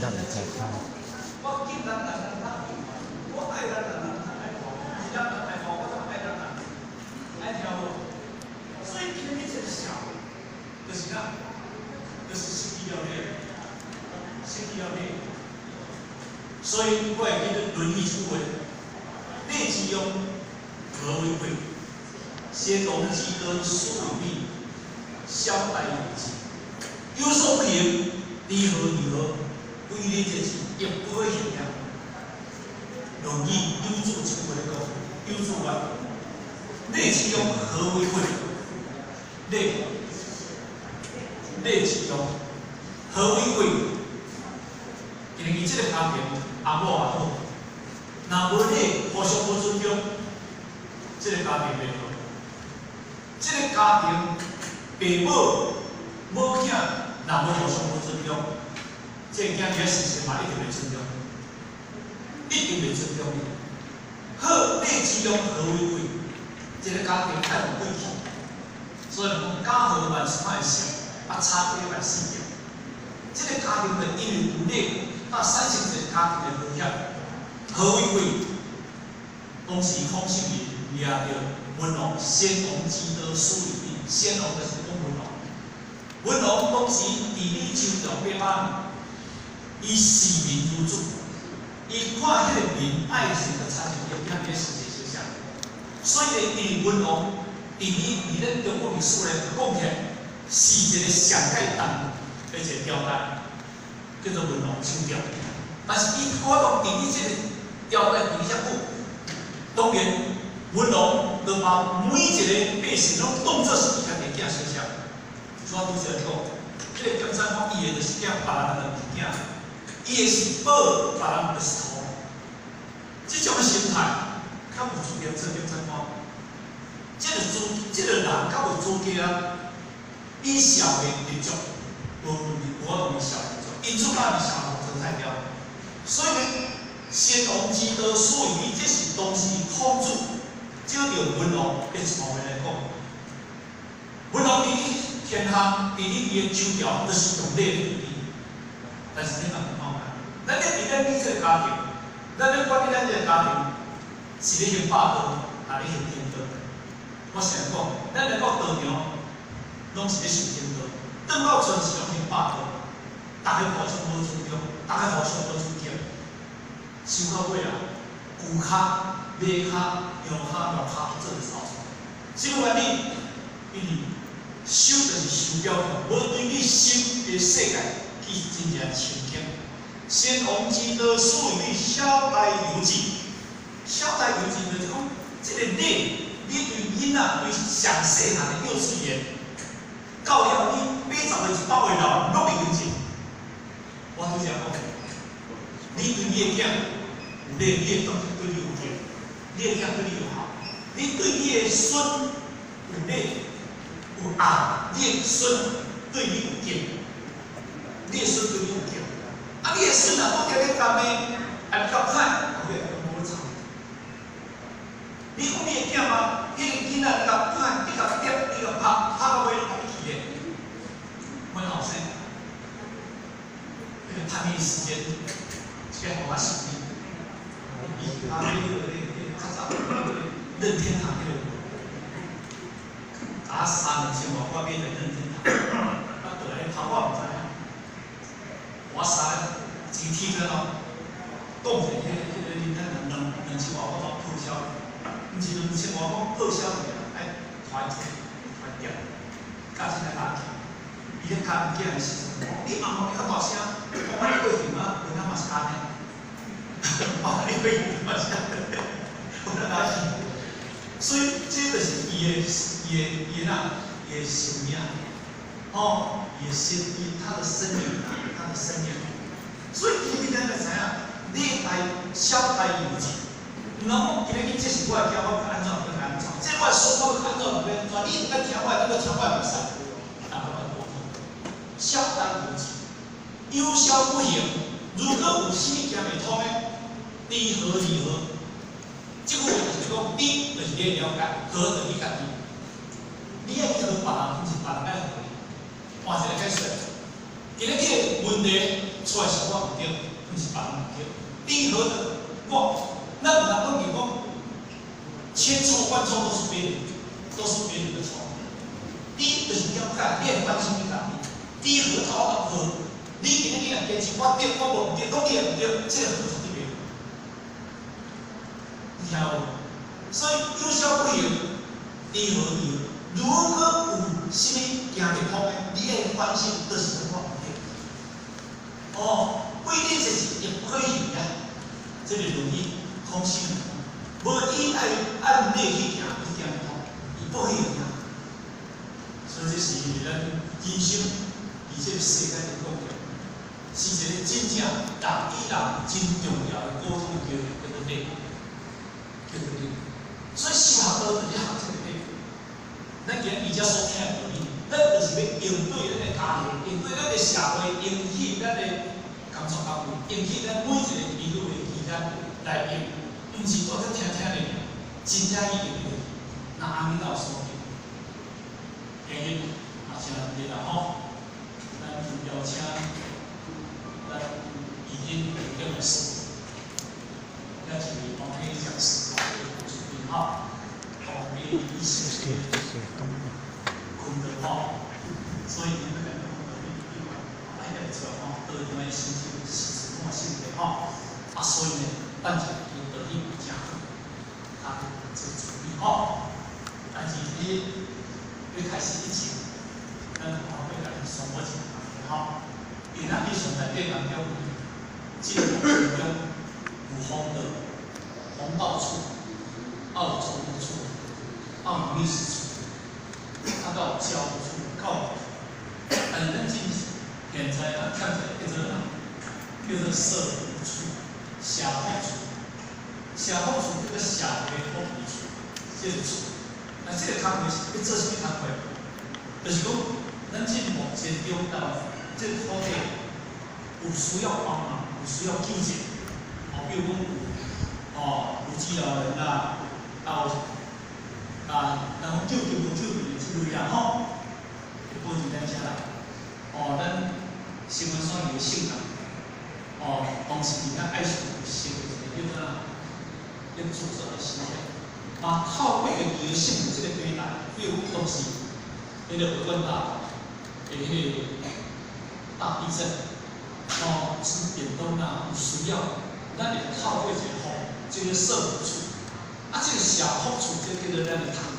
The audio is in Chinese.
让你再看。我敬人人人他我爱人人人爱我，是人人爱我，我就爱人人，爱听无？所以今日这个社会，就是啥？就是失去了咩？失去了咩？所以我会记得《论语》出问：内之庸，何为贵？先农积德，疏于利，小大有之。有所不言，离合离合，规律节气，亦不会现象。《论语》有主出问讲，有主问：内之庸，何为贵？内之庸，何为贵？因为这个家庭阿某也好，若无内互相无尊重，这个家庭袂好。这个家庭父母母囝若无互相无尊重，这个囝仔事情嘛一定袂尊重，一定袂尊重你。好，内之庸，何为贵？这个家庭太有贵气，所以讲家和万事万事，把差别万事掉。这个家庭的因为有内，那产生这个家庭的和谐。何为贵？当时孔圣人抓着文王，先王积德，疏于利。先王就是讲文王。文王当时治理周朝800年，以视民如主，伊看迄个民爱谁的产生影响个世界形象。所以呢，文王治理咱中国历史来讲起来，是一个上界重而且朝代，叫做文王周朝。但是伊发动治理这个朝代治理遮久，当然文王就把每一个百姓拢当作是家己囝相像。所以拄则讲，这个姜山峰伊个就是惊别人的物件，伊个是保别人的石头。这种心态，较有资格做姜山峰。这个人较有资格啊，以社会立足，无以社会立足，因此把社会淘汰掉。所以呢，先王积德，疏于利，这是当时孔子照着文王的传话来讲。文王治理天下，治理伊个周朝，就是用礼去治理。但是你嘛唔看看，咱咧伫咱这个家庭，咱咧管理咱这个家庭，是咧行霸道，还咧行天道。我常讲，咱来到道场，拢是咧受天道；转到村是拢行霸道，大家互相无尊重，大家互相无尊敬。收到尾啊，牛骹、马骹、羊骹、鹿骹，做就扫出。什么原理？因为守就是守标准，无对你心的世界去真正清净。先王积德，疏于利，小大有之。小大有之就是讲，这个礼，你对囡仔对上细汉的幼稚园，到了你8十岁100岁老，拢会认真。我拄则讲，你对你的囝。有礼，你的东西对你有敬，你的囝对你有好。你对你的孙有礼有爱，你的孙对你有敬，你的孙对你有敬。啊，你的孙啊，讲条你干咩？啊，你较歹，后尾无吵。你讲你的囝嘛，迄个囡仔你较歹，你较跌，你较拍到尾你甲你去的，阮后生，那个叛逆时间，这个互我受益。他那个较早任天堂那个，打3年前我变成任天堂，他本来头我唔知影，我3几天了咯，讲者任天堂2000外我报销，毋是2000外我报销去啊，爱团结，加起来打起，伊咧讲起来是，你阿妈你较大声，我你过去嘛，我他妈是安尼。哦，你会发现，我在哪里？所以这个是伊的生命，哦，他的生命，他的生命。所以今日咱就知影，礼大小大有之。然后今日这是我的囝，我安怎要安怎？这我的孙我安怎要安怎？你唔该听我，你个听我袂使。但我无小大有之，有小不行。如果有死行袂通的，离合，这句话就是讲，你就是你了解，合就是你家己。你爱去合别人，毋是别人爱合你。换一个解释，今日这个问题出来是我唔对，唔是别人唔对。任何的我，咱唔能讲你讲，千错万错都是别人，都是别人的错。第一就是要改，你关心你家己。第一和讨好和，你今日人坚持我对，我无唔对，讲你也唔对，这个和是对的。你听有无？所以有效不赢，第和赢。如果有什么行不通的，你要关心都是我唔对。哦，不一定是也不可以赢呀。这个容易空心。无伊按内去行，伊行不通，伊不可以赢。所以这是咱人生，而且世界的重要，是一个真正人与人真重要的沟通的问题。所以修学道就是学这个地方。咱今日而家所听的道理，咱就是要应对咱的家庭，应对咱的社会，应起咱的工作单位，应起咱每一个义务的期间来用，毋是做只听听的，真正意用的，那安尼才有所见。今日也是咱哋啦吼，咱邀请咱已经有这个事，那是王黑讲师啊，主编哈，王黑医师昆德吼，所以你们两个来个出来吼，都因为心情是这么性格吼，啊，所以呢，咱就有得力讲，啊，这个主编吼，但是你开始以前。咱华会来双我讲吼，因咱日常内底当中，这个过程中有风的风到处，也有冲突处，也有密室处，啊，到有交互处，到但是咱今现在啊，看起来叫做社会处、社会处、社会处这个社会福利处，这个处，那这个工作是要做什么工作？就是讲。咱这目前中到这个土地有需要帮忙，有需要救济，比如讲有治疗人啦，然后救无救的之类啦吼，就报伫咱遮来。咱新闻上有性格，同时咱爱上社会一个叫做一个组织的形象，透过伊个性这个对待，比如当时迄个鹅冠大。迄个大地震，是点东啊，有需要，咱就透过这个这个社福处，这个社福处就叫做咱的堂